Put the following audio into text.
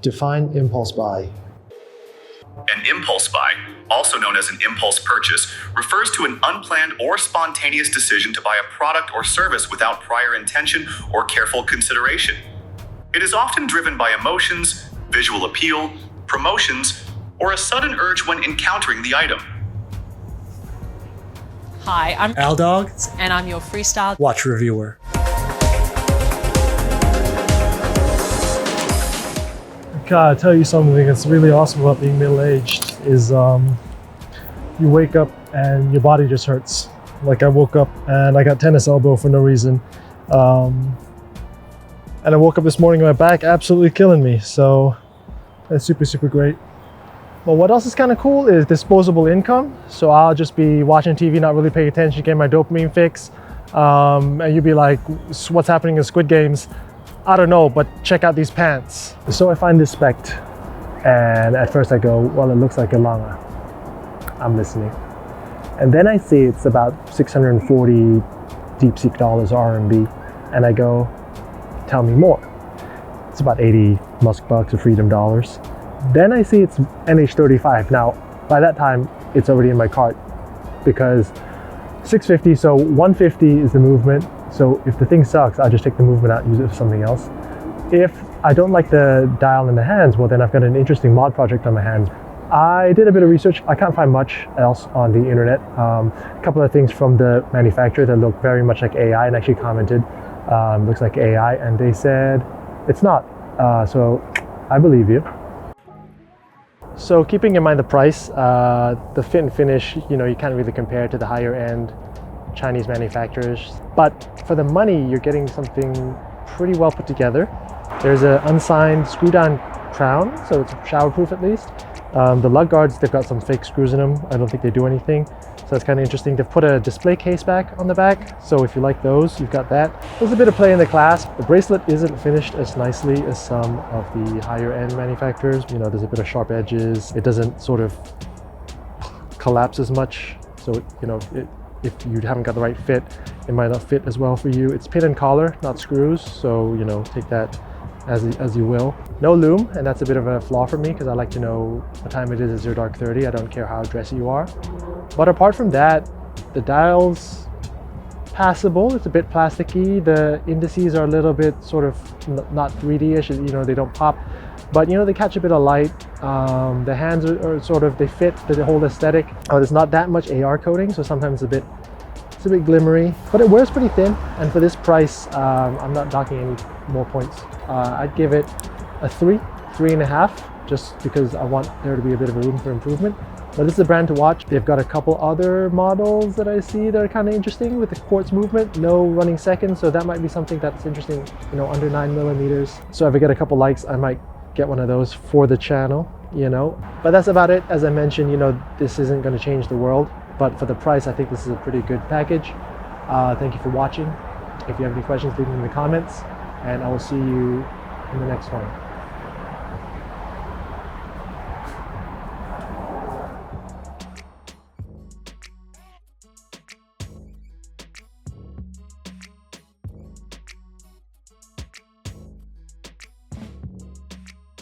Define impulse buy. An impulse buy, also known as an impulse purchase, refers to an unplanned or spontaneous decision to buy a product or service without prior intention or careful consideration. It is often driven by emotions, visual appeal, promotions, or a sudden urge when encountering the item. Hi, I'm Aldog, and I'm your freestyle watch reviewer. Gotta tell you something that's really awesome about being middle-aged is you wake up and your body just hurts. Like I woke up and I got tennis elbow for no reason. And I woke up this morning and my back absolutely killing me. So that's super, super great. But what else is kind of cool is disposable income. So I'll just be watching TV, not really paying attention, getting my dopamine fix. And you'd be like, what's happening in Squid Games? I don't know, but check out these pants. So I find this Specht, and at first I go, well, it looks like a Lange. I'm listening. And then I see it's about 640 deep-seek dollars RMB, and I go, tell me more. It's about 80 Musk bucks or Freedom dollars. Then I see it's NH35. Now, by that time, it's already in my cart because 650, so 150 is the movement. So if the thing sucks, I'll just take the movement out and use it for something else. If I don't like the dial in the hands, well then I've got an interesting mod project on my hands. I did a bit of research. I can't find much else on the internet. A couple of things from the manufacturer that look very much like AI and actually commented, looks like AI, and they said it's not. So I believe you. So keeping in mind the price, the fit and finish, you can't really compare it to the higher end Chinese manufacturers, but for the money you're getting something pretty well put together. There's an unsigned screw down crown, so it's showerproof at least. The lug guards, they've got some fake screws in them. I don't think they do anything, so it's kind of interesting. They've put a display case back on the back, so if you like those, you've got that. There's a bit of play in the clasp. The bracelet isn't finished as nicely as some of the higher end manufacturers. There's a bit of sharp edges. It doesn't sort of collapse as much, so if you haven't got the right fit, it might not fit as well for you. It's pin and collar, not screws, so take that as you will. No loom, and that's a bit of a flaw for me because I like to know what time it is at 0 dark 30. I don't care how dressy you are. But apart from that, the dial's passable. It's a bit plasticky. The indices are a little bit sort of not 3D-ish, they don't pop. But they catch a bit of light. The hands are sort of, they fit the whole aesthetic. There's not that much AR coating, so sometimes it's a bit glimmery, but it wears pretty thin. And for this price, I'm not docking any more points. I'd give it a 3.5, just because I want there to be a bit of a room for improvement. But this is a brand to watch. They've got a couple other models that I see that are kind of interesting with the quartz movement, no running seconds, so that might be something that's interesting, under 9mm. So if I get a couple likes, I might get one of those for the channel, But that's about it. As I mentioned, this isn't going to change the world, but for the price, I think this is a pretty good package. Thank you for watching. If you have any questions, leave them in the comments, and I will see you in the next one.